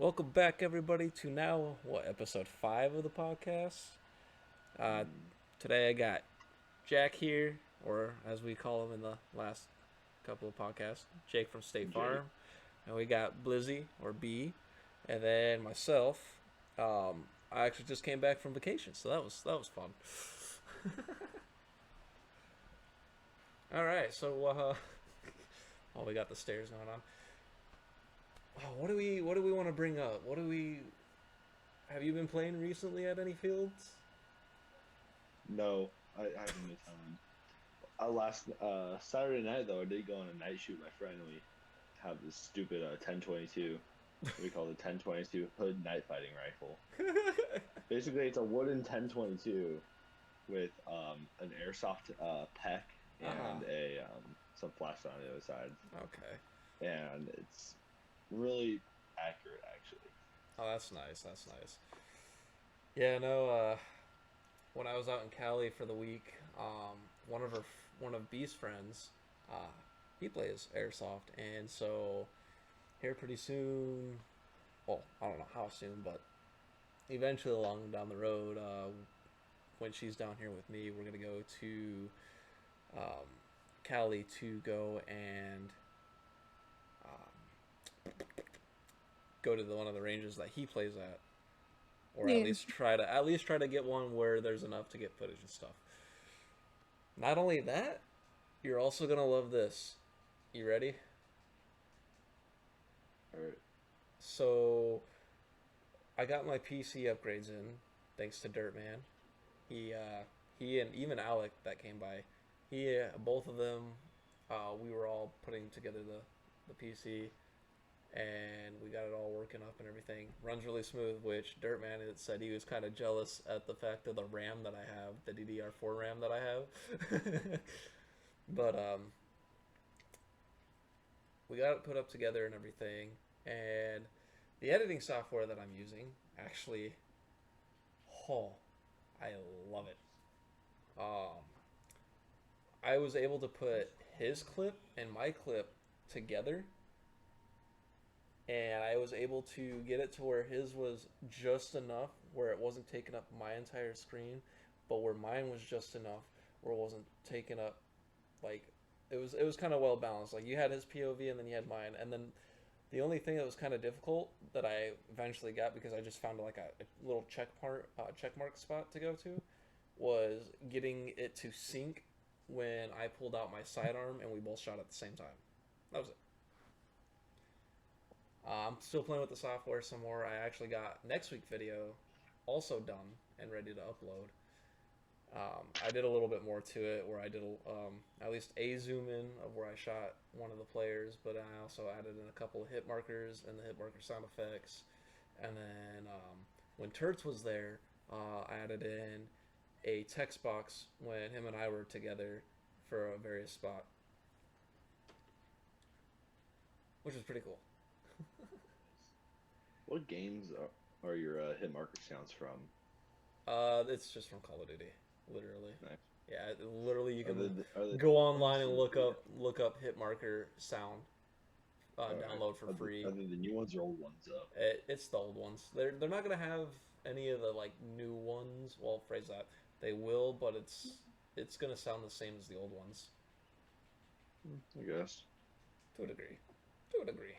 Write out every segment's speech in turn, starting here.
Welcome back, everybody, to now episode 5 of the podcast. Uh, Today I got Jack here, or as we call him in the last couple of podcasts, Jake from State Jake. Farm, and we got Blizzy or B, and then myself. I actually just came back from vacation, so that was fun. All right, so oh, we got the stairs going on. Oh, what do we want to bring up? What do we have you been playing recently at any fields? No, I haven't been time. Last Saturday night though, I did go on a night shoot with my friend, and we have this stupid 1022. We call it 1022 hood night fighting rifle. Basically, it's a wooden 1022 with an airsoft peck Ah, and a some flash on the other side, okay. and it's really accurate actually. Oh, that's nice. That's nice. Yeah, no. When I was out in Cali for the week, one of B's friends, uh, he plays airsoft, and so here pretty soon. Well, I don't know how soon, but eventually along down the road, when she's down here with me, we're gonna go to um, Cali to go and um, go to one of the ranges that he plays at, or Yeah. at least try to get one where there's enough to get footage and stuff. Not only that, you're also gonna love this. You ready? All right. So I got my PC upgrades in thanks to Dirtman. He and even Alec that came by. Both of them. We were all putting together the PC, and we got it all working up and everything. Runs really smooth. Which Dirtman had said he was kind of jealous at the fact of the RAM that I have, the DDR4 RAM that I have. But we got it put up together and everything, and the editing software that I'm using actually, oh, I love it. Um, I was able to put his clip and my clip together, and I was able to get it to where his was just enough where it wasn't taking up my entire screen, but where mine was just enough where it wasn't taking up like it was kind of well balanced. Like you had his POV and then you had mine, and then the only thing that was kind of difficult that I eventually got because I just found like a little check mark spot to go to was getting it to sync when I pulled out my sidearm and we both shot at the same time. That was it. I'm still playing with the software some more. I actually got next week video also done and ready to upload. I did a little bit more to it where I did at least a zoom in of where I shot one of the players, but I also added in a couple of hit markers and the hit marker sound effects. And then when Turts was there, I added in a text box when him and I were together for a various spot, which was pretty cool. What games are your hit marker sounds from? It's just from Call of Duty, literally. Nice. Yeah, literally you Are can they go the ones? online and Yeah. look up hit marker sound, All right. download for Are free. they the new ones or old ones though? It's the old ones. They're not gonna have any of the like new ones. Well, phrase that. They will, but it's gonna sound the same as the old ones I guess. to a degree. To a degree.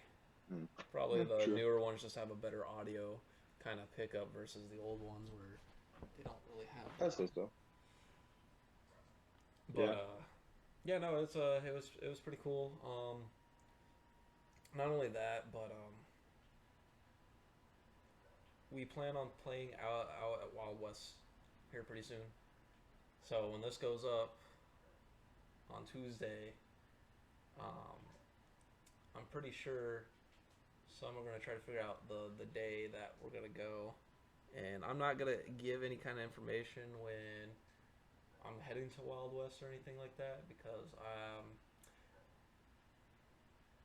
Hmm. Probably Yeah, the true. newer ones just have a better audio kind of pickup versus the old ones where they don't really have I that. suppose so. But Yeah. yeah, no, it was pretty cool. Not only that, but we plan on playing out at Wild West here pretty soon. So when this goes up on Tuesday, um, I'm pretty sure some are gonna try to figure out the day that we're gonna go, and I'm not gonna give any kind of information when I'm heading to Wild West or anything like that because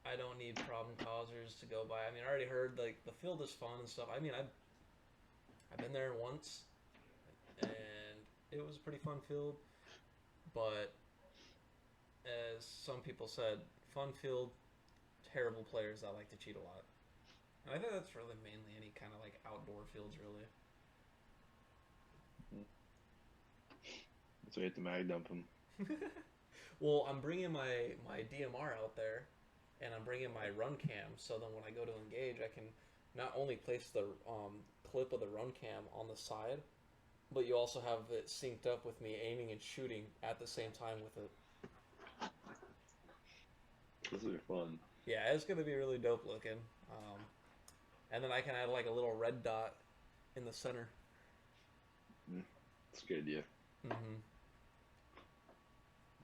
I don't need problem causers to go by. I mean, I already heard like the field is fun and stuff. I mean, I've been there once and it was a pretty fun field, but as some people said, fun field, terrible players that like to cheat a lot. And I think that's really mainly any kind of like outdoor fields, really. So we hit the mag dump them. Well, I'm bringing my DMR out there, and I'm bringing my run cam. So then when I go to engage, I can not only place the clip of the run cam on the side, but you also have it synced up with me aiming and shooting at the same time with it. This will be fun. Yeah, it's gonna be really dope looking. And then I can add like a little red dot in the center. That's a good idea. Mm-hmm.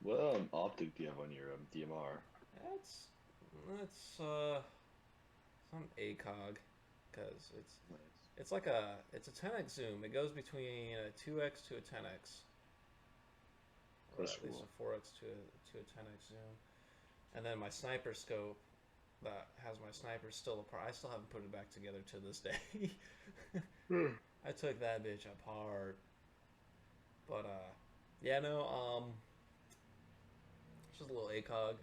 What optic do you have on your DMR? That's some ACOG, because Nice. it's a 10x zoom. It goes between a 2x to a 10x, or That's at least cool. a 4x to a 10x zoom. And then my sniper scope that has my sniper still apart. I still haven't put it back together to this day. I took that bitch apart. But yeah, no, it's just a little ACOG.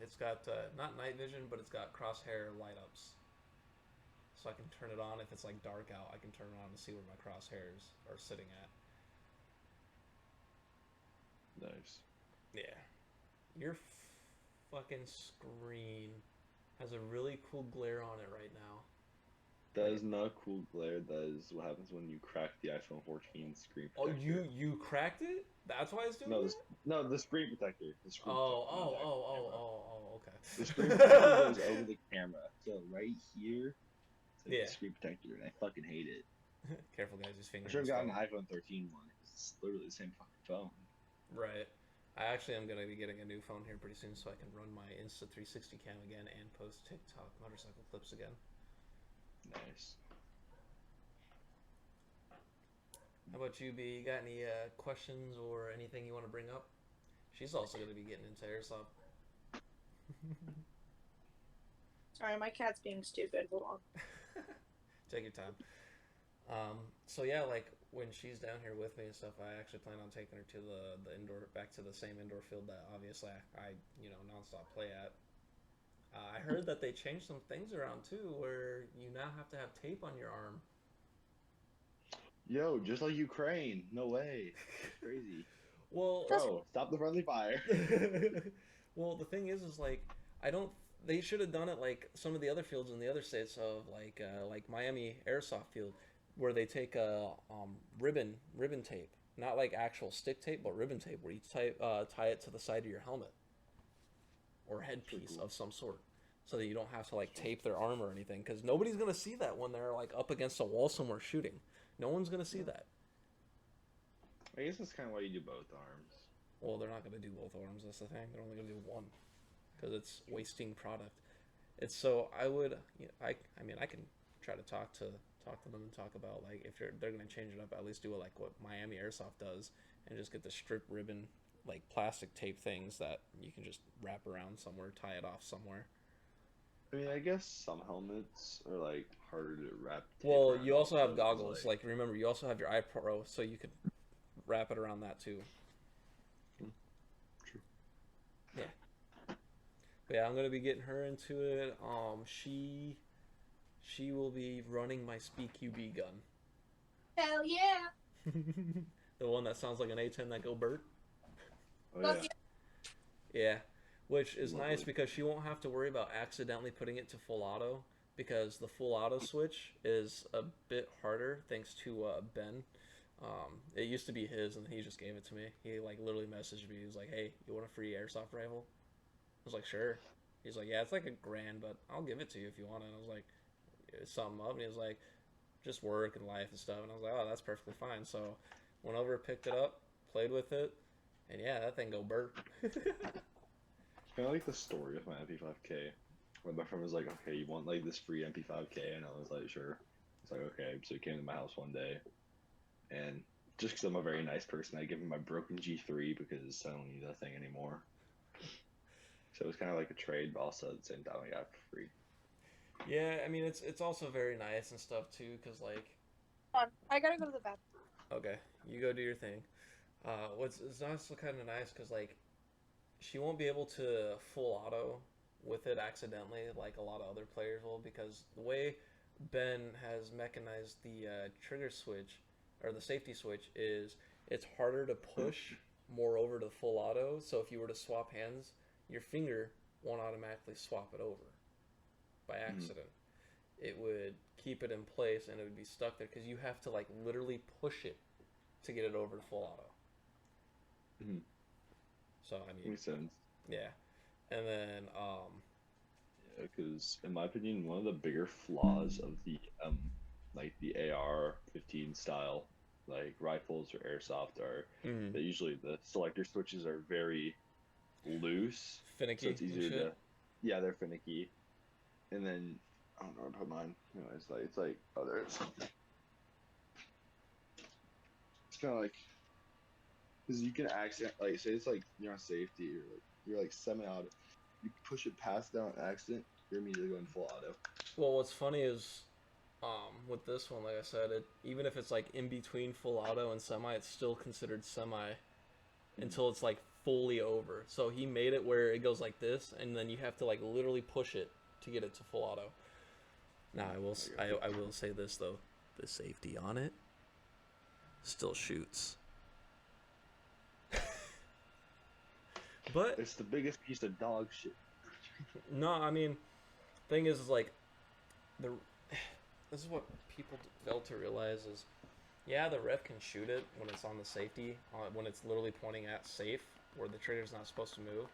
It's got not night vision, but it's got crosshair light ups. So I can turn it on if it's like dark out. I can turn it on to see where my crosshairs are sitting at. Nice. Yeah, your fucking screen has a really cool glare on it right now. That Like, is not cool glare. That is what happens when you crack the iPhone 14 screen oh, protector. you cracked it? That's why it's doing No, that? the screen protector. The screen Oh, protector, not oh, the oh, actual oh, camera. oh, oh, The screen protector okay. goes over the camera. So right here, it's like Yeah. the screen protector, and I fucking hate it. Careful, guys. His I fingers should are have gotten still an iPhone 13 one. It's literally the same fucking phone. right. I actually am gonna be getting a new phone here pretty soon, so I can run my Insta 360 cam again and post TikTok motorcycle clips again. Nice. How about you, B? You got any questions or anything you want to bring up? She's also gonna be getting into airsoft. Sorry, my cat's being stupid. Hold on. Take your time. So yeah, like when she's down here with me and stuff, I actually plan on taking her to the indoor, back to the same indoor field that obviously I nonstop play at. I heard that they changed some things around too, where you now have to have tape on your arm. Yo, just like Ukraine. No way. That's crazy. Well, That's Bro, stop the friendly fire. well, the thing is like I don't. They should have done it like some of the other fields in the other states of like Miami airsoft field, where they take a ribbon tape, not like actual stick tape, but ribbon tape, where you tie it to the side of your helmet or That's pretty headpiece cool. of some sort, so that you don't have to like tape their arm or anything, because nobody's gonna see that when they're like up against a wall somewhere shooting. No one's gonna see that. I guess that's kind of why you do both arms. Well, they're not gonna do both arms. That's the thing. They're only gonna do one, because it's wasting product. It's so I would I mean I can try to talk to them and talk about like if they're gonna change it up, at least do it like what Miami Airsoft does and just get the strip ribbon like plastic tape things that you can just wrap around somewhere, tie it off somewhere. I mean, I guess some helmets are like harder to wrap tape Well, around you also have also, because goggles. Like remember, you also have your iPro, so you could wrap it around that too. True. Yeah. But yeah, I'm gonna be getting her into it. She will be running my SpeedQB gun. hell yeah. The one that sounds like an A10 that go Bert. Oh Fuck yeah. Yeah, which is nice Lovely. because she won't have to worry about accidentally putting it to full auto, because the full auto switch is a bit harder thanks to Ben. It used to be his, and he just gave it to me. He like literally messaged me. He was like, "Hey, you want a free airsoft rifle?" I was like, "Sure." He's like, "Yeah, it's like $1,000, but I'll give it to you if you want it." And I was like, "Sum up," and he was like, "Just work and life and stuff." And I was like, "Oh, that's perfectly fine." So went over, picked it up, played with it, and yeah, that thing go Bert. It's kind of like the story of my MP5K. Where my friend was like, "Okay, you want like this free MP5K?" And I was like, "Sure." It's like, "Okay." So he came to my house one day, and just because I'm a very nice person, I give him my broken G3 because I don't need that thing anymore. So it was kind of like a trade, but also at the same time, I got it for free. Yeah, I mean it's also very nice and stuff too, cause like Hold on. I gotta go to the bathroom. okay, you go do your thing. What's it's also kind of nice, cause like she won't be able to full auto with it accidentally like a lot of other players will, because the way Ben has mechanized the trigger switch or the safety switch is it's harder to push more over to full auto. So if you were to swap hands, your finger won't automatically swap it over by accident. It would keep it in place and it would be stuck there because you have to like literally push it to get it over to full auto. So I mean, Makes sense. yeah, and then Yeah, because in my opinion, one of the bigger flaws of the like the AR-15 style like rifles or airsoft are that usually the selector switches are very loose, so finicky it's and easier shit. to yeah, they're finicky. And then I don't know where to put mine. Anyways, like it's like oh there it is. It's kind of like because you can accident like say it's like you're on safety or like you're like semi-auto, you push it past down accident, you're immediately going full auto. Well, what's funny is with this one, like I said, it even if it's like in between full auto and semi, it's still considered semi until it's like fully over. So he made it where it goes like this, and then you have to like literally push it to get it to full auto. Now I will say this though, the safety on it still shoots. But It's the biggest piece of dog shit. no, I mean, thing is like the this is what people fail to realize is yeah, the ref can shoot it when it's on the safety, when it's literally pointing at safe, where the trigger's not supposed to move.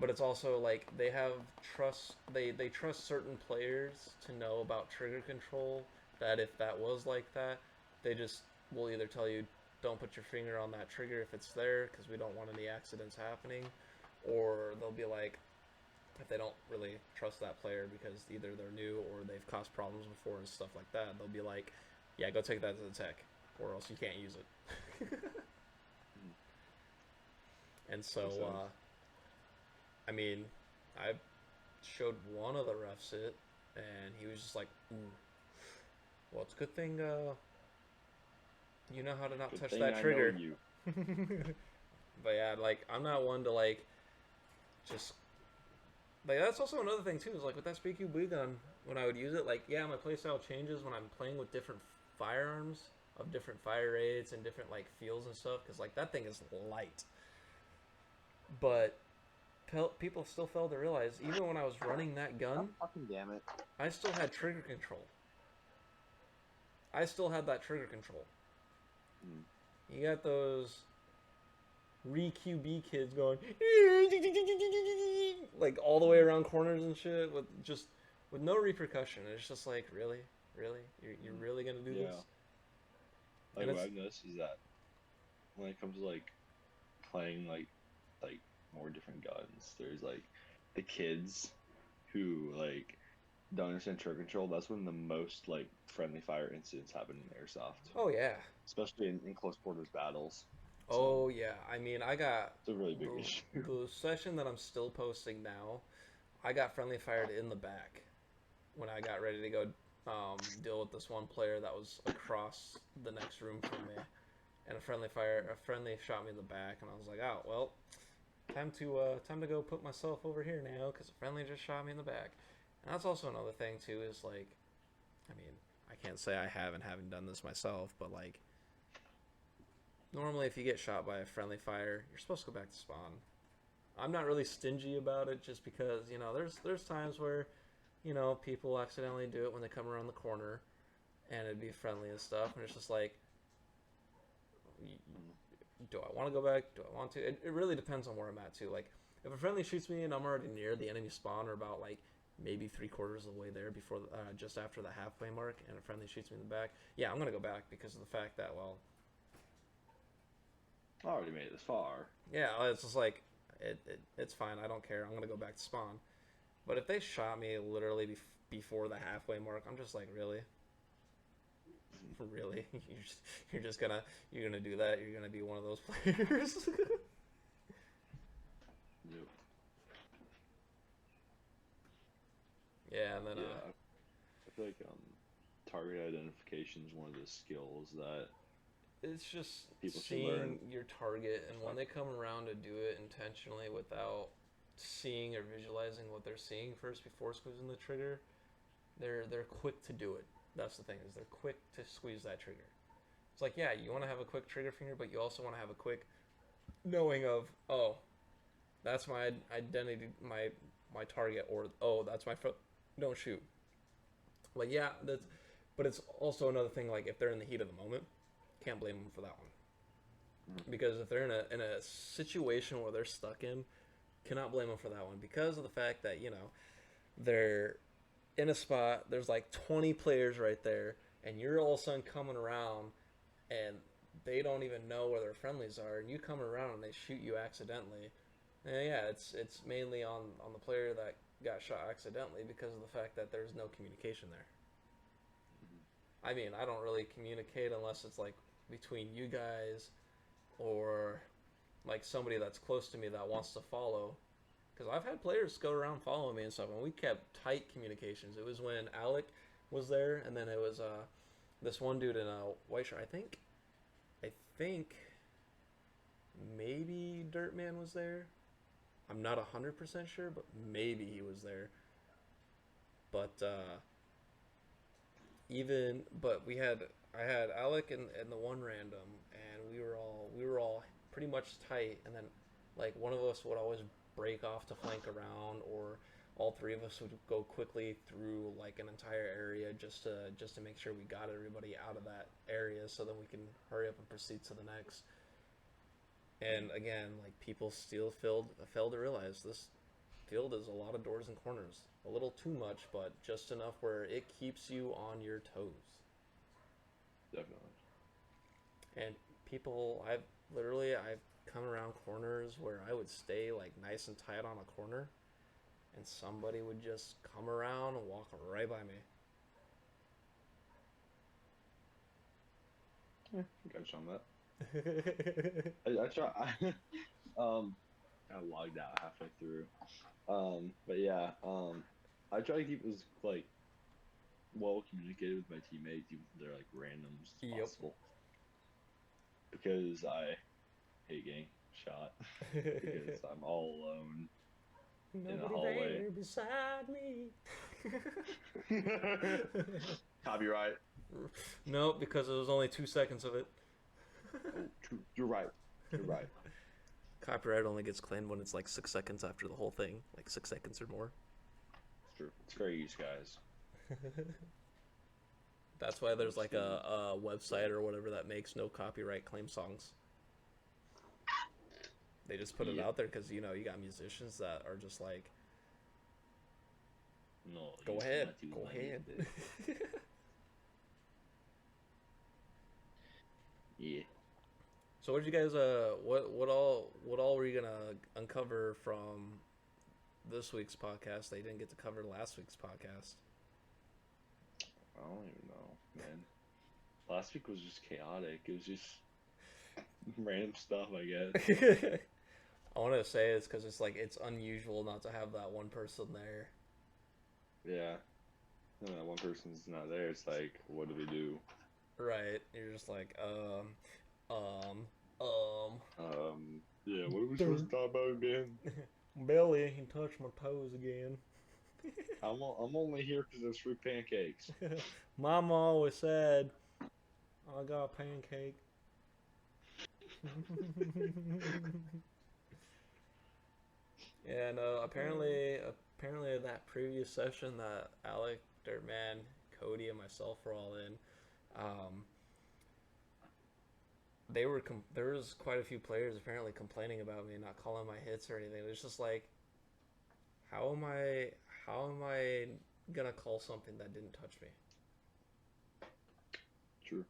But it's also like they have trust. They trust certain players to know about trigger control. That if that was like that, they just will either tell you don't put your finger on that trigger if it's there because we don't want any accidents happening, or they'll be like if they don't really trust that player because either they're new or they've caused problems before and stuff like that, they'll be like, yeah, go take that to the tech, or else you can't use it. And so, I mean, I showed one of the refs it, and he was just like, ooh, well, it's a good thing you know how to not touch that trigger. But yeah, like, I'm not one to, like, just... Like, that's also another thing, too, is, like, with that Speaky Blue gun, when I would use it, like, yeah, my playstyle changes when I'm playing with different firearms of different fire rates and different, like, feels and stuff, because, like, that thing is light. But people still fail to realize, even when I was running that gun, fucking damn it, I still had trigger control. I still had that trigger control. You got those re-QB kids going like all the way around corners and shit with no repercussion. It's just like, really? You're really gonna do this? Like what I've noticed is that when it comes to like playing like more different guns, there's like the kids who like don't understand trigger control. That's when the most like friendly fire incidents happen in airsoft. Oh yeah, especially in close quarters battles. Oh yeah, I mean, I got it's a really big issue. The session that I'm still posting now, I got friendly fired in the back when I got ready to go deal with this one player that was across the next room from me, and a friendly shot me in the back, and I was like, oh well, time to go put myself over here now because a friendly just shot me in the back. And that's also another thing too is like, I mean, I can't say I haven't done this myself, but like. Normally, if you get shot by a friendly fire, you're supposed to go back to spawn. I'm not really stingy about it just because, you know, there's times where, you know, people accidentally do it when they come around the corner and it'd be friendly and stuff. And it's just like, do I want to go back? Do I want to? It really depends on where I'm at, too. Like, if a friendly shoots me and I'm already near the enemy spawn or about, like, maybe 3/4 of the way there before, just after the halfway mark, and a friendly shoots me in the back, yeah, I'm going to go back because of the fact that, well, I already made it this far. Yeah, it's just like, it's fine. I don't care. I'm going to go back to spawn. But if they shot me literally before the halfway mark, I'm just like, really? Really? You're gonna do that? You're gonna be one of those players? Yep. Yeah, and then I feel like target identification is one of the skills that it's just people seeing your target, and when they come around to do it intentionally without seeing or visualizing what they're seeing first before squeezing the trigger, they're quick to do it. That's the thing, is they're quick to squeeze that trigger. It's like, yeah, you want to have a quick trigger finger, but you also want to have a quick knowing of, oh, that's my identity, my target, or oh, that's my foot. Don't shoot. Like, yeah, that's, but it's also another thing. Like, if they're in the heat of the moment, can't blame them for that one. Because if they're in a situation where they're stuck in, cannot blame them for that one, because of the fact that, you know, they're in a spot, there's like 20 players right there, and you're all of a sudden coming around, and they don't even know where their friendlies are, and you come around and they shoot you accidentally. And yeah, it's mainly on the player that got shot accidentally, because of the fact that there's no communication there. I mean, I don't really communicate unless it's like between you guys, or like somebody that's close to me that wants to follow. Because I've had players go around following me and stuff, and we kept tight communications. It was when Alec was there, and then it was this one dude in a white shirt. I think maybe Dirtman was there. I'm not 100% sure, but maybe he was there. But I had Alec and the one random, and we were all pretty much tight. And then like one of us would always break off to flank around, or all three of us would go quickly through like an entire area just to make sure we got everybody out of that area, so then we can hurry up and proceed to the next. And again, like, people still fail to realize this field is a lot of doors and corners. A little too much, but just enough where it keeps you on your toes. Definitely. And I've come around corners where I would stay like nice and tight on a corner, and somebody would just come around and walk right by me. Yeah, got you on that. I try. I logged out halfway through. But yeah, I try to keep as like well communicated with my teammates, even if they're like randoms as possible. Because I hate getting shot. Because I'm all alone in a hallway. There beside me. Copyright. No, because it was only 2 seconds of it. Oh, you're right. You're right. Copyright only gets claimed when it's like 6 seconds after the whole thing, like 6 seconds or more. It's true. It's fair use, guys. That's why there's like a website or whatever that makes no copyright claim songs. They just put it out there because, you know, you got musicians that are just like, no, go ahead. Yeah. So what did you guys what all were you gonna uncover from this week's podcast that you didn't get to cover last week's podcast? I don't even know, man. Last week was just chaotic. It was just random stuff, I guess. I wanted to say it's because it's like it's unusual not to have that one person there. Yeah. And that one person's not there. It's like, what do we do? Right. You're just like, yeah, what are we supposed to talk about again? Billy, he touched my toes again. I'm only here because there's free pancakes. Mama always said, I got a pancake. And apparently in that previous session that Alec, Dirtman, Cody, and myself were all in, there was quite a few players apparently complaining about me not calling my hits or anything. It was just like, how am I gonna call something that didn't touch me? True.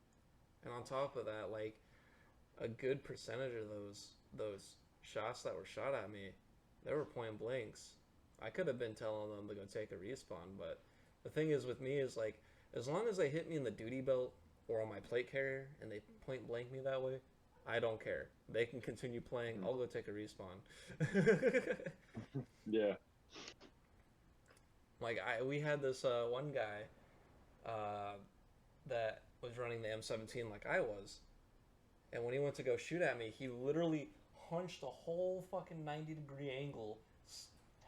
And on top of that, like, a good percentage of those shots that were shot at me, they were point blanks. I could have been telling them to go take a respawn, but the thing is with me is like, as long as they hit me in the duty belt or on my plate carrier and they point blank me that way, I don't care. They can continue playing. I'll go take a respawn. Yeah. Like, we had this one guy that was running the M17 like I was, and when he went to go shoot at me, he literally hunched a whole fucking 90-degree angle,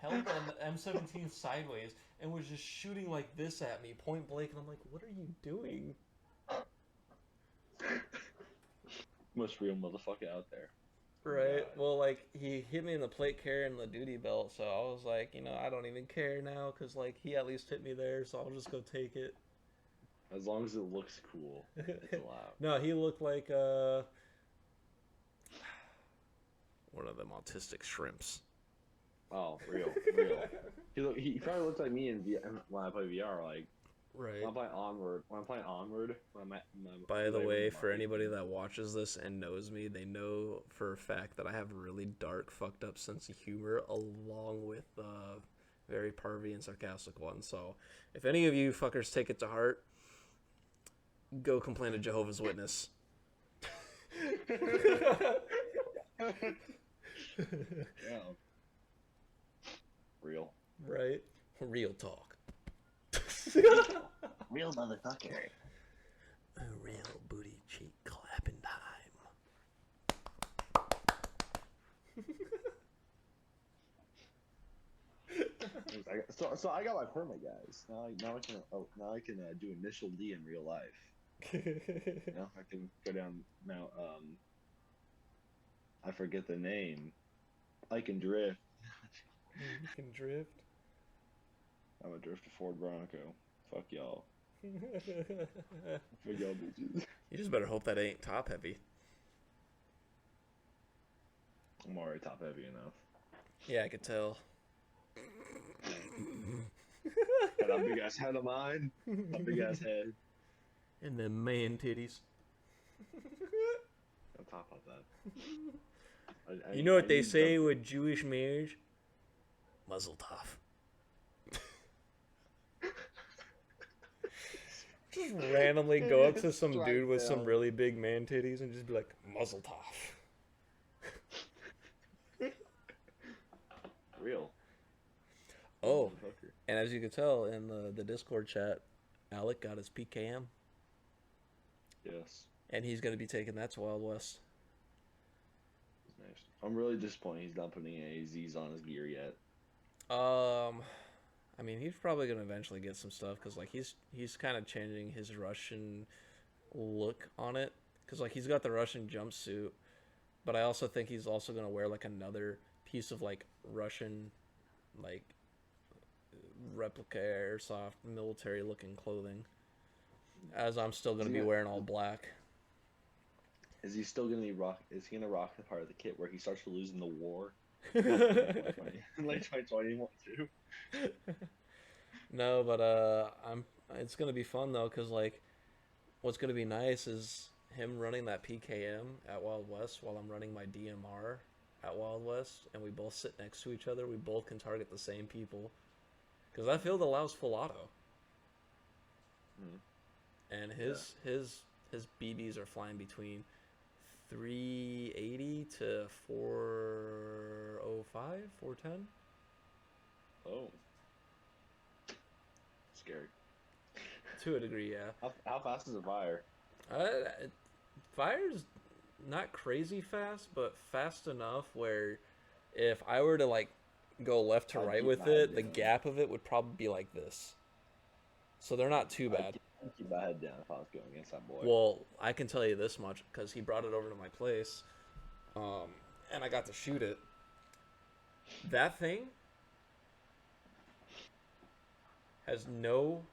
held an M17 sideways and was just shooting like this at me, point blank, and I'm like, what are you doing? Most real motherfucker out there. Right. God. Well, like he hit me in the plate carrier and the duty belt, so I was like, I don't even care now because like he at least hit me there, so I'll just go take it. As long as it looks cool, it's allowed. No, he looked like one of them autistic shrimps. Oh, real. He probably looks like me when I play VR. Like Right. when I'm playing Onward. By the way, for anybody that watches this and knows me, they know for a fact that I have a really dark, fucked up sense of humor, along with very parvy and sarcastic one. So, if any of you fuckers take it to heart, go complain to Jehovah's Witness. Yeah. Real. Right? Real talk. Real motherfucker. A real booty cheek clapping time. So I got my permit, guys. Now I can do initial D in real life. I can go down Mount. I forget the name. I can drift. You can drift. I'm a drift a Ford Bronco. Fuck y'all. Fuck y'all bitches. You just better hope that ain't top heavy. I'm already top heavy enough. Yeah, I could tell. Got a big ass head of mine. A big ass head. And then man titties. On top of that. You know what they say with Jewish marriage? Muzzle tough. Just randomly go up to some dude with some really big man titties and just be like, muzzle tough. Real. Oh, and as you can tell in the Discord chat, Alec got his PKM. Yes. And he's going to be taking that to Wild West. Nice. I'm really disappointed he's not putting any Z's on his gear yet. I mean, he's probably gonna eventually get some stuff because like he's kind of changing his Russian look on it because like he's got the Russian jumpsuit, but I also think he's also gonna wear like another piece of like Russian like replica airsoft military looking clothing. As I'm still gonna be wearing all black. Is he still gonna rock? Is he gonna rock the part of the kit where he starts losing the war? Like 2021 too. No, but it's gonna be fun though, cause like, what's gonna be nice is him running that PKM at Wild West while I'm running my DMR at Wild West, and we both sit next to each other. We both can target the same people, cause that field allows full auto. And his BBs are flying between 380 to 405, 410. Oh. Scary. To a degree, yeah. How fast is a fire? Fire's not crazy fast, but fast enough where if I were to like go left to right with it, the gap of it would probably be like this. So they're not too bad. I'd keep my head down if I was going against that boy. Well, I can tell you this much because he brought it over to my place, and I got to shoot it. That thing has no,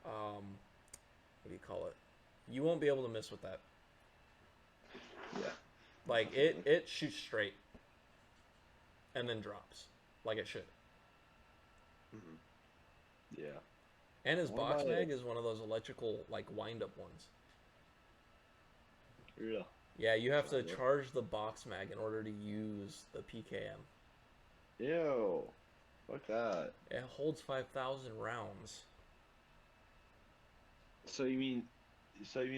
what do you call it? You won't be able to miss with that. Yeah. Like it shoots straight, and then drops like it should. Yeah. And his box mag is one of those electrical like wind up ones. Yeah. Yeah, you have to charge the box mag in order to use the PKM. Ew. Fuck that. It holds 5,000 rounds. So you mean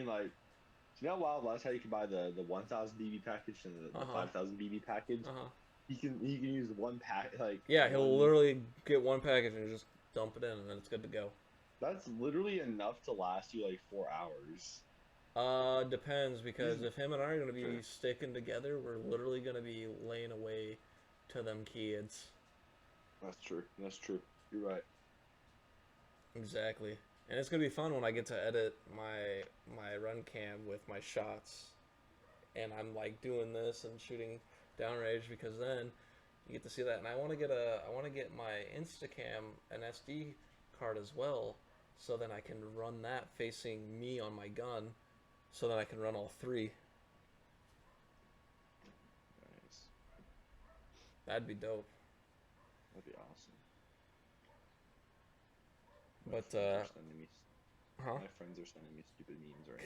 like, you know Wild West how you can buy the 1,000 BB package and the 5,000 BB package? He can use one pack like. Yeah, he'll literally get one package and just dump it in, and then it's good to go. That's literally enough to last you like 4 hours. Depends, because if him and I are going to be sticking together, we're literally going to be laying away to them kids. That's true. That's true. You're right. Exactly. And it's gonna be fun when I get to edit my run cam with my shots, and I'm like doing this and shooting downrange because then you get to see that. And I want to get my Instacam an SD card as well, so then I can run that facing me on my gun, so then I can run all three. Nice. That'd be dope. That'd be awesome. But huh? My friends are sending me stupid memes right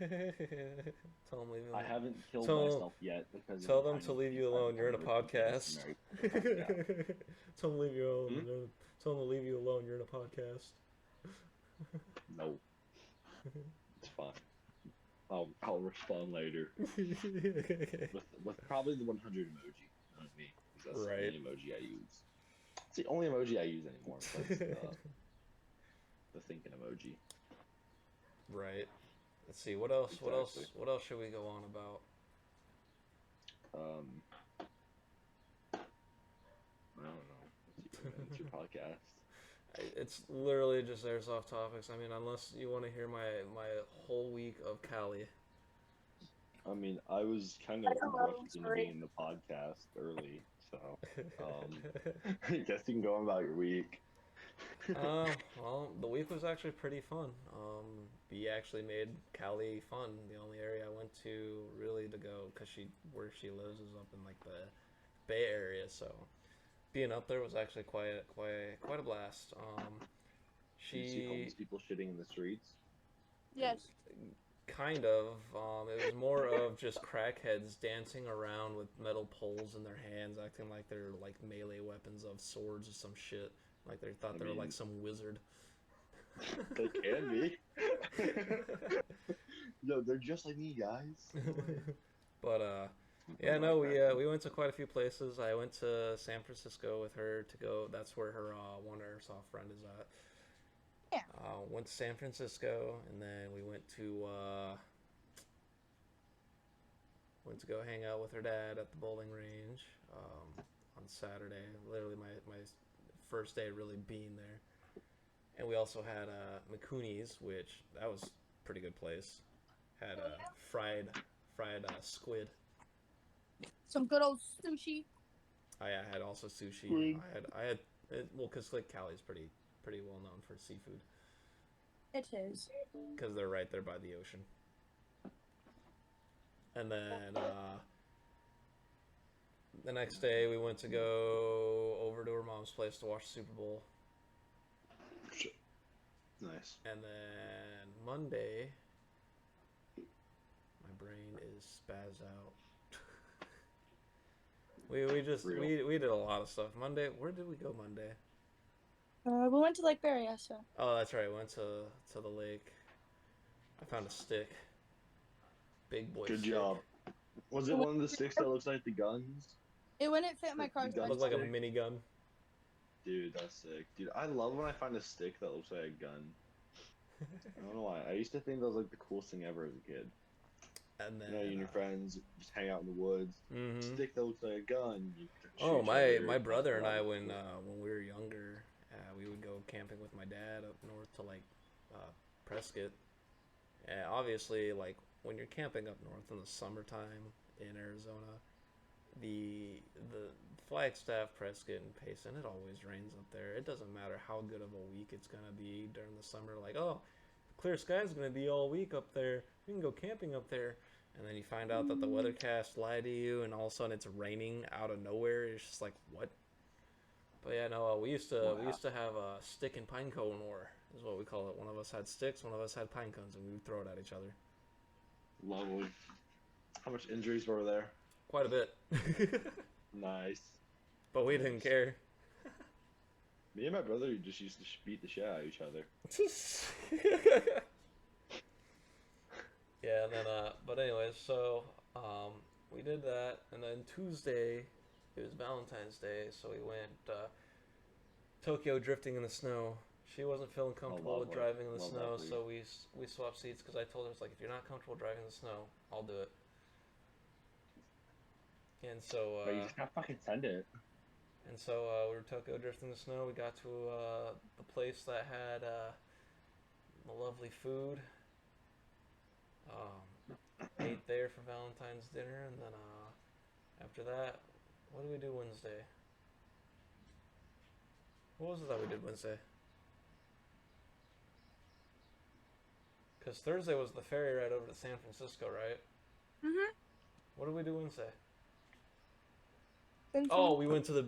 now. Tell them leave you I alone. haven't killed Tell- myself yet because Tell of the them to tiny leave you piece alone. I've You're in a done with the podcast. American- Yeah. Tell them leave you alone. Hmm? Tell them to leave you alone. You're in a podcast. No, it's fine. I'll respond later with probably the 100 emoji on me. 'Cause that's Right. the only emoji I use. It's the only emoji I use anymore. Besides the thinking emoji. Right. Let's see. What else? What else? Exactly. What else should we go on about? I don't know. It's your podcast. It's literally just airsoft topics. I mean, unless you want to hear my whole week of Cali. I mean, I was kind of Hello, rushed into sorry. being the podcast early, so I guess you can go on about your week. Well, the week was actually pretty fun. We actually made Cali fun. The only area I went to really to go, because where she lives is up in like the Bay Area, so being up there was actually quite a blast. Did you see homeless She people shitting in the streets? Yes. kind of. It was more of just crackheads dancing around with metal poles in their hands, acting like they're like melee weapons of swords or some shit. Like they thought they were like some wizard. They can be. No, they're just like me, guys. But yeah, no, we went to quite a few places. I went to San Francisco with her to go. That's where her one airsoft friend is at. Yeah. Went to San Francisco, and then we went to go hang out with her dad at the bowling range on Saturday. Literally my first day really being there. And we also had McCooney's, which that was a pretty good place. Had fried squid. Some good old sushi. I had also sushi. Squid. I had well, because like Cali's pretty well known for seafood, It is. because they're right there by the ocean. And then the next day we went to go over to her mom's place to watch the Super Bowl. Nice. And then Monday, my brain is spaz out. we did a lot of stuff. Monday, where did we go Monday? We went to Lake Berryessa. Oh, that's right. We went to the lake. I found a stick. Big boy Good stick. job. Was it one of the sticks that looks like the guns? It wouldn't fit my car's Gun It looked like a stick? minigun. Dude, that's sick. Dude, I love when I find a stick that looks like a gun. I don't know why. I used to think that was like the coolest thing ever as a kid. And then You know, you and your friends just hang out in the woods. mhm. Stick that looks like a gun. You Oh, shoot each my other. brother and I, That's when cool. we were younger, we would go camping with my dad up north to like Prescott. And obviously, like when you're camping up north in the summertime in Arizona, the Flagstaff, Prescott, and Payson, it always rains up there. It doesn't matter how good of a week it's gonna be during the summer. Like, oh, clear sky's gonna be all week up there. We can go camping up there. And then you find out that the weathercast lied to you, and all of a sudden it's raining out of nowhere. It's just like, what? But yeah, no, we used to have a stick and pine cone war, is what we call it. One of us had sticks, one of us had pine cones, and we would throw it at each other. Lovely. How much injuries were there? Quite a bit. Nice. But we didn't care. Me and my brother just used to beat the shit out of each other. Yeah, and then but anyways, so we did that, and then Tuesday it was Valentine's Day, so we went Tokyo drifting in the snow. She wasn't feeling comfortable with lovely. driving in the Love snow, that for so we swapped seats because I told her, it's like, if you're not comfortable driving in the snow, I'll do it. And so, But you just gotta fucking send it. we were go drifting in the snow. We got to the place that had the lovely food. Ate there for Valentine's dinner, and then after that, what did we do Wednesday? What was it that we did Wednesday? Because Thursday was the ferry ride over to San Francisco, right? Mhm. What did we do Wednesday? Then Oh, we went to the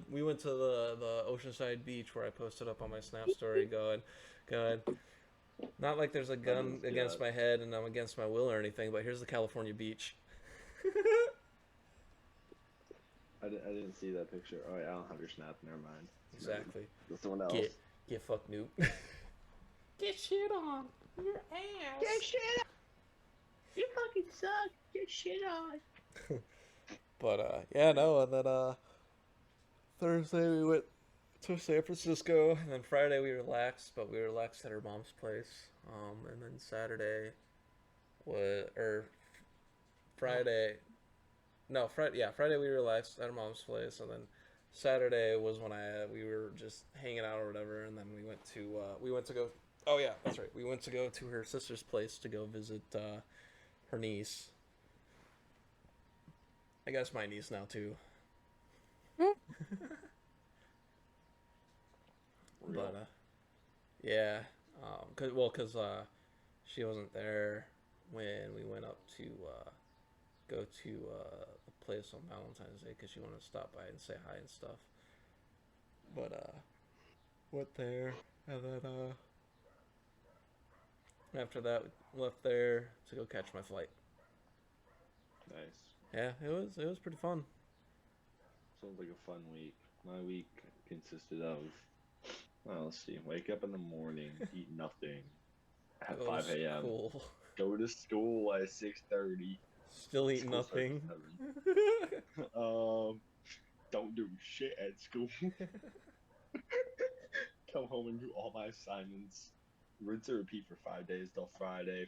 Oceanside beach where I posted up on my Snap story going, not like there's a gun against my head and I'm against my will or anything, but here's the California beach. I didn't see that picture. Oh, I don't have your Snap. Never mind. Exactly. That's someone else. Get fucked, Newt. Get shit on your ass. Get shit on. You fucking suck. Get shit on. But yeah, no, and then Thursday we went to San Francisco, and then Friday we relaxed, but we relaxed at her mom's place. And then Saturday Friday. No, Friday we relaxed at her mom's place, and then Saturday was when we were just hanging out or whatever, and then we went to go. Oh yeah, that's right. We went to go to her sister's place to go visit her niece. I guess my niece now too. But yeah, cause she wasn't there when we went up to go to the place on Valentine's Day because she wanted to stop by and say hi and stuff. But went there, and then after that we left there to go catch my flight. Nice. Yeah, it was pretty fun. Sounds like a fun week. My week consisted of, well, let's see, wake up in the morning, eat nothing at 5 a.m. Cool. Go to school at 6:30. Still eat nothing. Don't do shit at school. Come home and do all my assignments. Rinse and repeat for 5 days till Friday.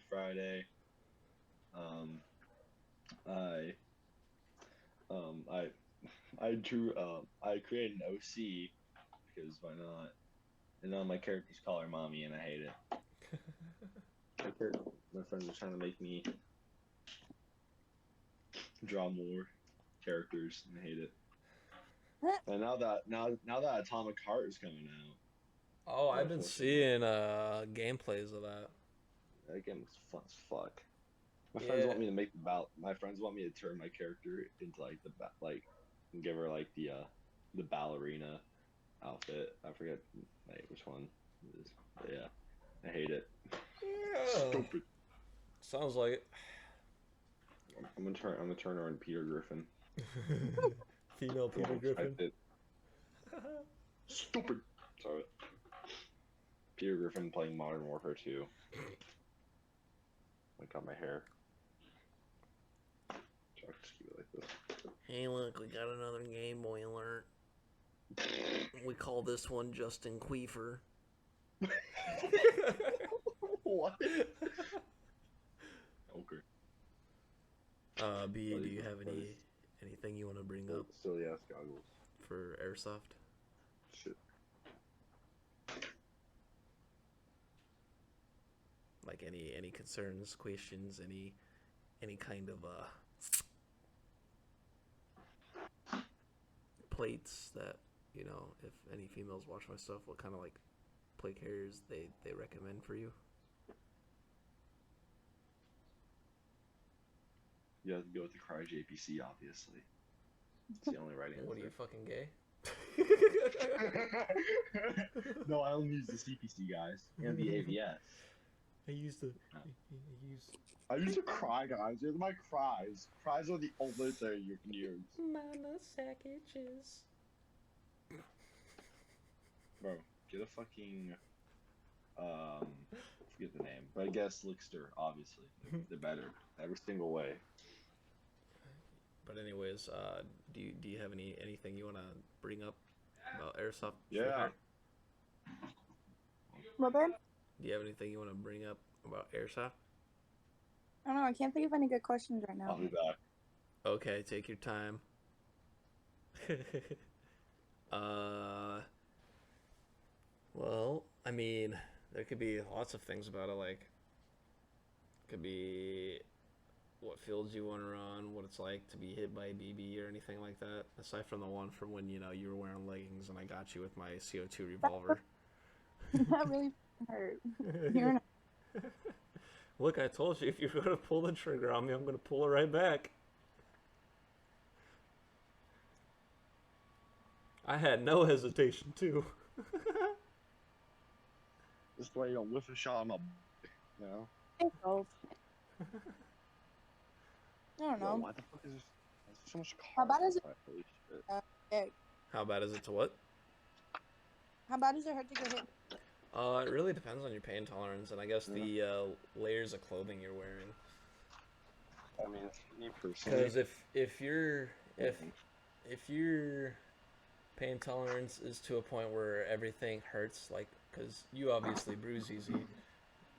I created an OC because why not? And now my characters call her mommy, and I hate it. My friends are trying to make me draw more characters, and I hate it. And now that Atomic Heart is coming out. Oh, I've been seeing gameplays of that. That game was fun as fuck. My friends want me to make my friends want me to turn my character into and give her like the ballerina outfit. I forget which one it is. But yeah, I hate it. Yeah. Stupid. Sounds like it. I'm gonna turn her into Peter Griffin. Female Peter Griffin. Stupid. Sorry. Peter Griffin playing Modern Warfare 2. I got my hair. Just keep it like this. Hey, look, we got another Game Boy alert. We call this one Justin Queefer. What? Okay. B, do you have anything you want to bring up Silly ass goggles for airsoft? Shit. Like any concerns, questions, any kind of plates that, you know, if any females watch my stuff, what kind of like plate carriers they recommend for you? You have to go with the Cry JPC, obviously. It's the only right answer. What are you, fucking gay? No, I only use the CPC guys and the AVS. I use the Cry guys. They're my Cries. Cries are the only thing you can use. Mama sackages. Bro, get a fucking forget the name, but I guess Lickster, obviously. They're better every single way. But anyways, do you have anything you want to bring up about airsoft? Yeah. What, babe? Do you have anything you want to bring up about airsoft? I don't know. I can't think of any good questions right I'll now. be back. Okay, take your time. uh, well, I mean, there could be lots of things about it. Like, could be what fields you want to run, what it's like to be hit by a BB or anything like that. Aside from the one from when you were wearing leggings and I got you with my CO2 revolver. That really hurt. You're not. Look, I told you if you're gonna pull the trigger on me, I'm gonna pull it right back. I had no hesitation too. This way you don't whiff a shot on my, you know. I don't Yo, know. why the fuck is there's so much How car bad is it? outside? Holy shit. Hey, How bad is it to what? how bad does it hurt to get hit? It really depends on your pain tolerance and I guess the layers of clothing you're wearing. I mean, me personally. Because if your pain tolerance is to a point where everything hurts, like, because you obviously bruise easy,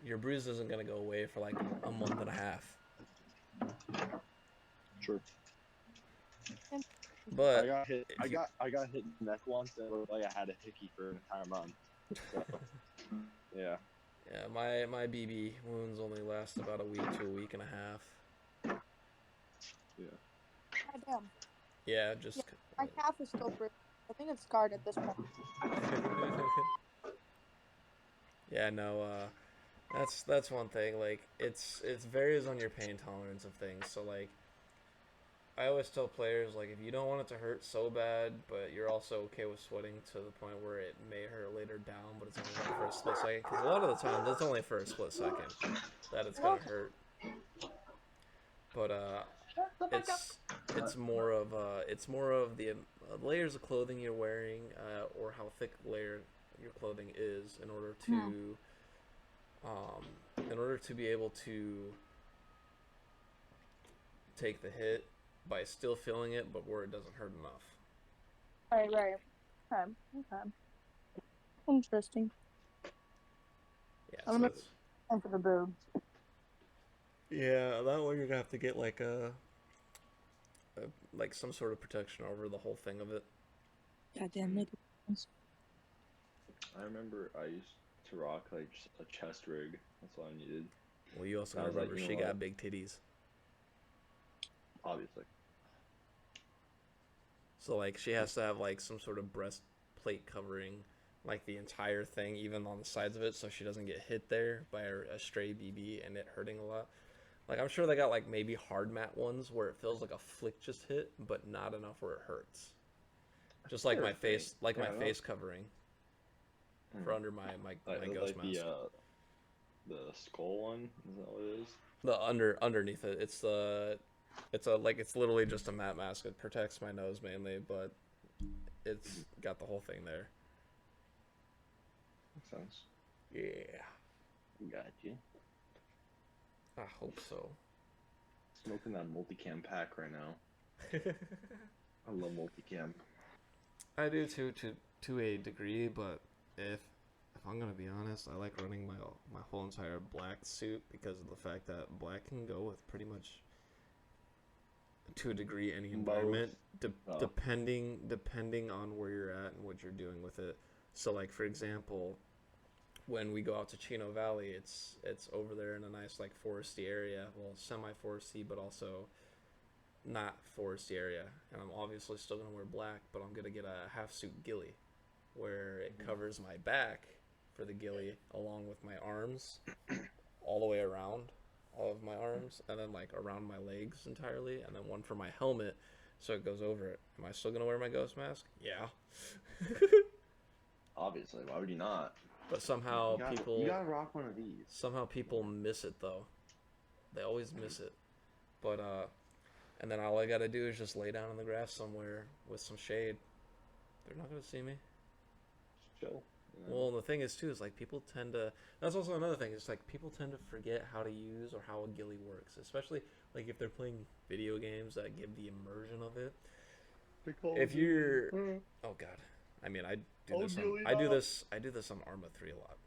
your bruise isn't gonna go away for like a month and a half. Sure. But I got hit. I got hit in the neck once, and it looked like I had a hickey for an entire month. So, yeah. yeah, my BB wounds only last about a week to a week and a half. Yeah. God damn. Yeah, just. My calf is still bruised. I think it's scarred at this point. Yeah, no. That's one thing. Like, it's varies on your pain tolerance of things. So like, I always tell players, like, if you don't want it to hurt so bad, but you're also okay with sweating to the point where it may hurt later down, but it's only like for a split second. Because a lot of the time, it's only for a split second that it's gonna hurt. But it's more of the layers of clothing you're wearing, or how thick layer your clothing is, in order to be able to take the hit by still feeling it, but where it doesn't hurt enough. Right. Okay. Interesting. Yeah, I'm so gonna time for the boobs. yeah, that one you're gonna have to get like like some sort of protection over the whole thing of it. Goddamn nigga. I remember I used to rock like just a chest rig. That's all I needed. Well, you also gotta Sounds like, remember you she know got what? big titties, Obviously. so like she has to have like some sort of breastplate covering, like the entire thing, even on the sides of it, so she doesn't get hit there by a stray BB and it hurting a lot. Like, I'm sure they got like maybe hard mat ones where it feels like a flick just hit, but not enough where it hurts. Just like my face, like my face covering for under my ghost like mask. The skull one. Is that what it is? The underneath it, it's literally just a matte mask. It protects my nose mainly, but it's got the whole thing there. Makes sense. Yeah, Got you. I hope so. Smoking that multicam pack right now. I love multicam. I do too, to a degree, but if I'm gonna be honest, I like running my whole entire black suit because of the fact that black can go with pretty much, to a degree, any environment, depending on where you're at and what you're doing with it. So like, for example, when we go out to Chino Valley, it's over there in a nice like foresty area, well, semi-foresty, but also not foresty area, and I'm obviously still gonna wear black, but I'm gonna get a half suit ghillie where it covers my back for the ghillie along with my arms all the way around all of my arms, and then like around my legs entirely, and then one for my helmet so it goes over it. Am I still gonna wear my ghost mask? Yeah. Obviously, why would you not? But somehow you gotta rock one of these. Somehow people miss it though. They always miss it. But and then all I gotta do is just lay down in the grass somewhere with some shade. They're not gonna see me. Chill. You know? Well, the thing is too is like people tend to. That's also another thing. It's like people tend to forget how to use or how a ghillie works, especially like if they're playing video games that give the immersion of it. If you're, oh god, I mean I do this. I do this on Arma 3 a lot.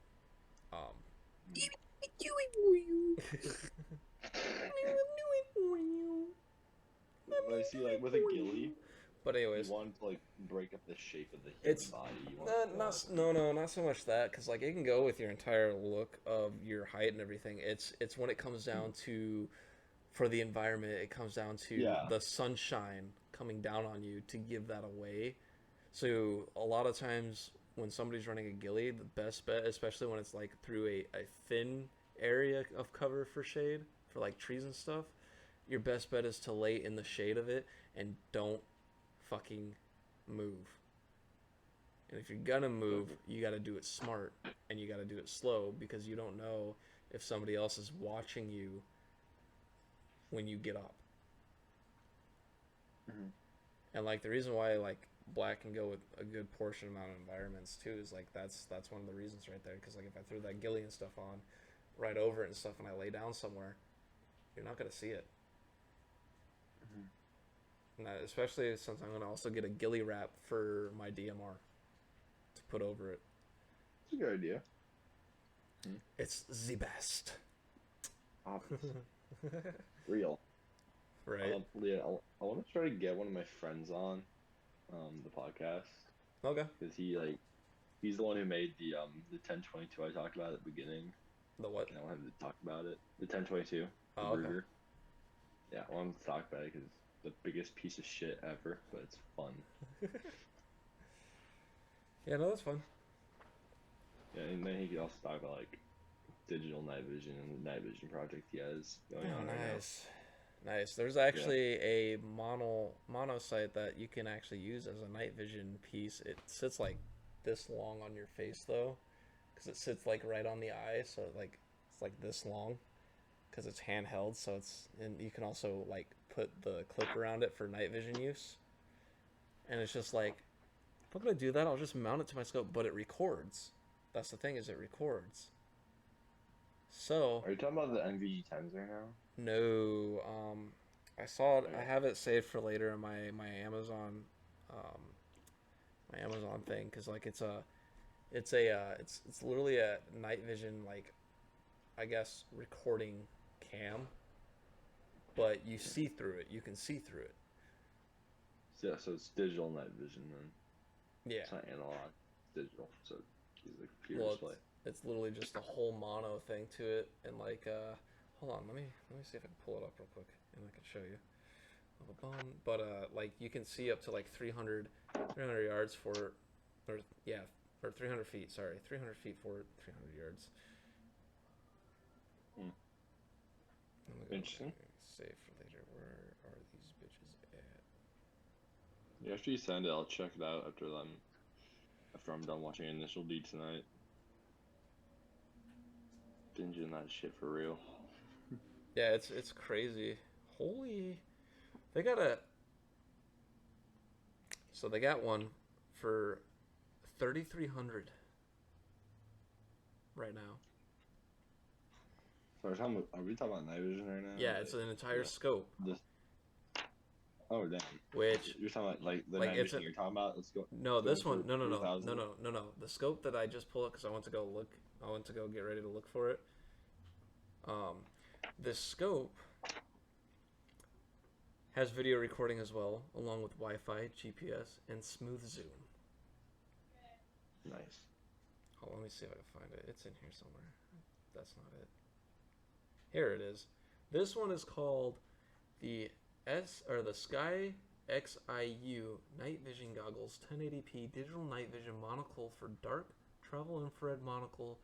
I see, like with a ghillie, But You anyways, want to like break up the shape of the human it's body. You want not so much that because like it can go with your entire look of your height and everything. It's when it comes down to for the environment, it comes down to yeah. the sunshine coming down on you to give that away. So a lot of times when somebody's running a ghillie, the best bet, especially when it's like through a thin area of cover for shade, for like trees and stuff, your best bet is to lay in the shade of it and don't fucking move. And if you're gonna move, you gotta do it smart and you gotta do it slow because you don't know if somebody else is watching you when you get up. Mhm. And like the reason why like black can go with a good portion amount of environments too is like that's one of the reasons right there because like if I throw that ghillie and stuff on right over it and stuff and I lay down somewhere, you're not gonna see it. Mhm. And that, especially since I'm gonna also get a ghillie wrap for my DMR to put over it. It's a good idea. It's the best. Obvious. Real. Right. Yeah, I want to try to get one of my friends on the podcast Okay. because he's the one who made the 1022 I talked about at the beginning. The what? And I want him to talk about it. The 1022, the Oh, okay. burger. Yeah, I want him to talk about it because it's the biggest piece of shit ever, but it's fun. Yeah, no, that's fun. Yeah, and then he could also talk about like digital night vision and the night vision project he has going on right now. Nice. There's actually a mono site that you can actually use as a night vision piece. It sits like this long on your face though, because it sits like right on the eye, so like it's like this long, because it's handheld. So it's and you can also like put the clip around it for night vision use. And it's just like if I'm gonna do that, I'll just mount it to my scope, but it records. That's the thing is it records. So Are you talking about the NVG10s right now? no, I saw it. I Okay. have it saved for later in my Amazon, um, my Amazon thing because like it's literally a night vision like I guess recording cam, but you see through it. You can see through it. So, yeah, so it's digital night vision then. Yeah. It's not analog, it's digital. So it's like a computer Well, display. it's literally just a whole mono thing to it, and like hold on, let me see if I can pull it up real quick, and I can show you. But like you can see up to like 300 yards for, or yeah, or 300 feet. Sorry, 300 feet for 300 yards. Hmm. Let me go Interesting. save for later. Where are these bitches at? Yeah, after you send it, I'll check it out after I'm done watching Initial D tonight. Binging that shit for real. Yeah, it's crazy. Holy, they got a. So they got one for 3,300 right now. So are we talking about night vision right now? Yeah, it's an entire scope. This, oh damn. Which You're talking about like the like night it's vision you're talking about? Let's go. no, this going one, for no, no, no, 3,000? no. The scope that I just pulled up because I went to go look. I went to go get ready to look for it. This scope has video recording as well, along with Wi-Fi, GPS, and smooth zoom. Nice. Oh, let me see if I can find it. It's in here somewhere. That's not it. Here it is. This one is called the the Sky XIU Night Vision Goggles 1080p Digital Night Vision Monocle for dark travel infrared monocle,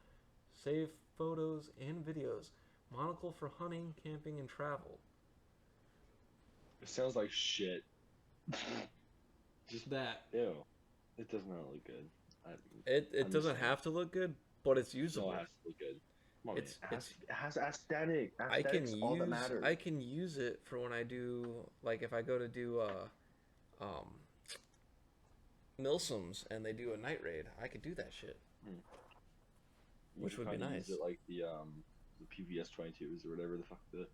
save photos and videos. Monocle for hunting, camping, and travel. It sounds like shit. Just that. Ew. It does not look good. It doesn't have to look good, but it's usable. No, it has to look good. Come on, It's man. It has aesthetic. Aesthetics all that matters. I can use it for when I do like if I go to do Milsums and they do a night raid, I could do that shit. Which would be nice. Use it like the PVS 22s or whatever the fuck the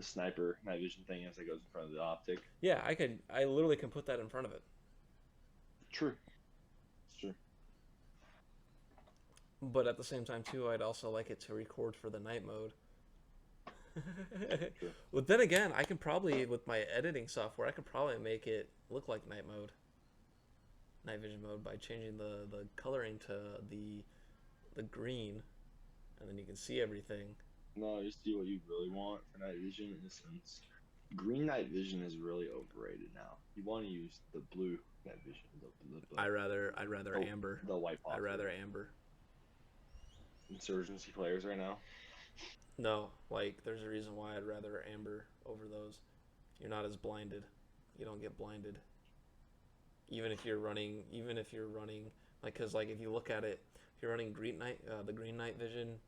sniper night vision thing as it goes in front of the optic. Yeah, I literally can put that in front of it. True. It's true. But at the same time too, I'd also like it to record for the night mode. True. Well, then again, I can probably, with my editing software, I could probably make it look like night vision mode by changing the coloring to the green, and then you can see everything. No, you see what you really want for night vision in a sense. Green night vision is really overrated now. You want to use the blue night vision, I'd rather the, amber. the white I'd phosphor. rather amber. Insurgency players right now. No, like there's a reason why I'd rather amber over those. You're not as blinded. You don't get blinded. Even if you're running, like, cause like if you look at it, if you're running the green night vision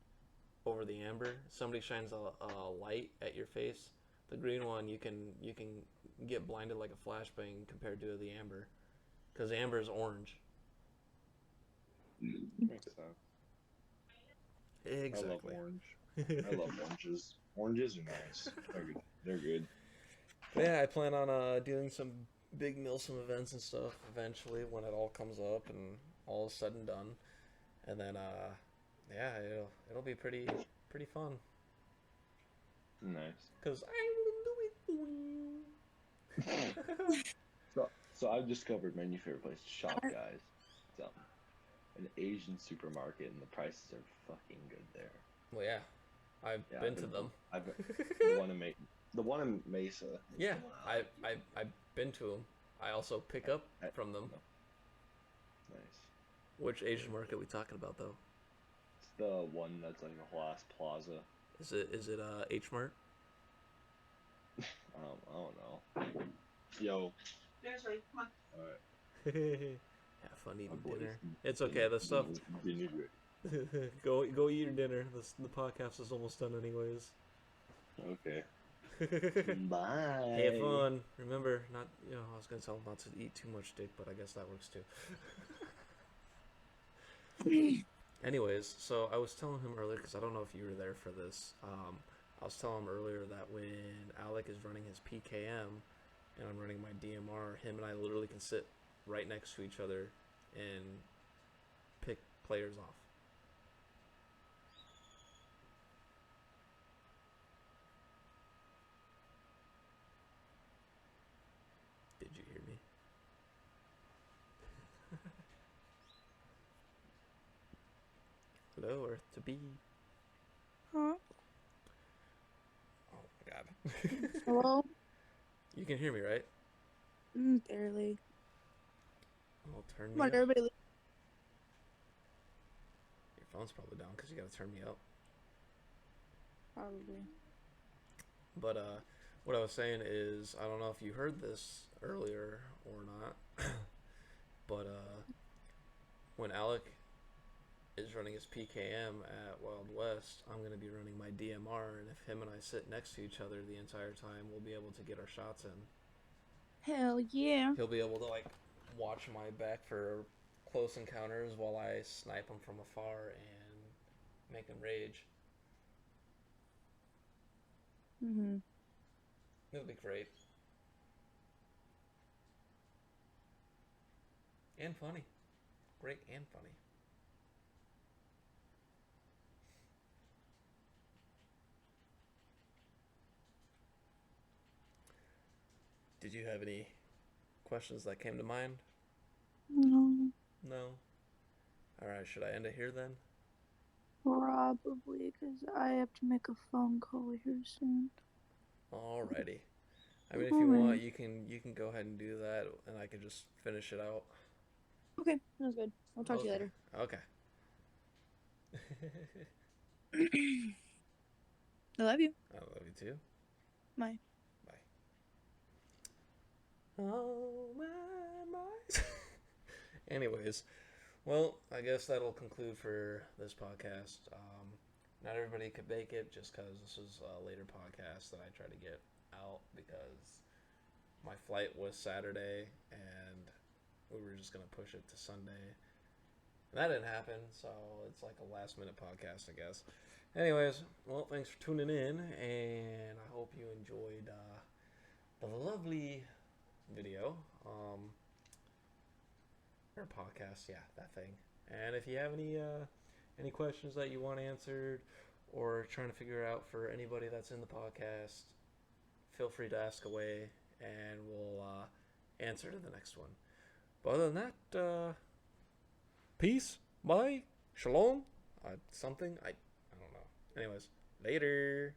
over the amber, somebody shines a light at your face. The green one, you can get blinded like a flashbang compared to the amber, cause amber is orange. Makes sense. I love Exactly. orange. I love oranges. Oranges are nice. They're good. They're good. Yeah, I plan on doing some big Milsim events and stuff eventually when it all comes up and all is said and done. And then yeah, it'll be pretty fun. Nice. Cause I will do it for you. So I've discovered my new favorite place to shop, guys. It's an Asian supermarket, and the prices are fucking good there. Well, yeah, I've Yeah, been to them. The one in Mesa. Is Yeah, the one I like. I've been to them. I also pick up from them. No. Nice. Which Asian market we talking about though? It's the one that's like a glass plaza. Is it H Mart? I don't know. Yo. There's right. Come on. All right. Have fun eating boys. dinner. It's okay. The stuff. Dinner good. Go eat your dinner. The podcast is almost done anyways. Okay. Bye. Have fun. Remember, not I was gonna tell him not to eat too much dick, but I guess that works too. Anyways, so I was telling him earlier because I don't know if you were there for this. I was telling him earlier that when Alec is running his PKM and I'm running my DMR, him and I literally can sit right next to each other and pick players off. Did you hear me? Hello, Earth to be. Huh? Oh my god. Hello? You can hear me, right? Barely. I'll turn me Come on, up. everybody. Your phone's probably down because you gotta turn me up. Probably. But what I was saying is, I don't know if you heard this earlier or not, but when Alec is running his PKM at Wild West, I'm gonna be running my DMR, and if him and I sit next to each other the entire time, we'll be able to get our shots in. Hell yeah. He'll be able to like watch my back for close encounters while I snipe him from afar and make him rage. Mm-hmm. It'll be great. And funny. Great and funny. Did you have any questions that came to mind? No. No? Alright, should I end it here then? Probably, because I have to make a phone call here soon. Alrighty. I mean, if you want, you can go ahead and do that, and I can just finish it out. Okay, that's good. I'll talk to you later. Okay. I love you. I love you too. Bye. Oh my. Anyways, well, I guess that'll conclude for this podcast. Not everybody could make it just because this was a later podcast that I tried to get out because my flight was Saturday and we were just going to push it to Sunday. And that didn't happen, so it's like a last minute podcast, I guess. Anyways, well, thanks for tuning in, and I hope you enjoyed the lovely video or podcast, yeah, that thing. And if you have any questions that you want answered, or trying to figure out for anybody that's in the podcast, feel free to ask away, and we'll answer to the next one. But other than that, peace, bye, shalom, something, I don't know. Anyways, later.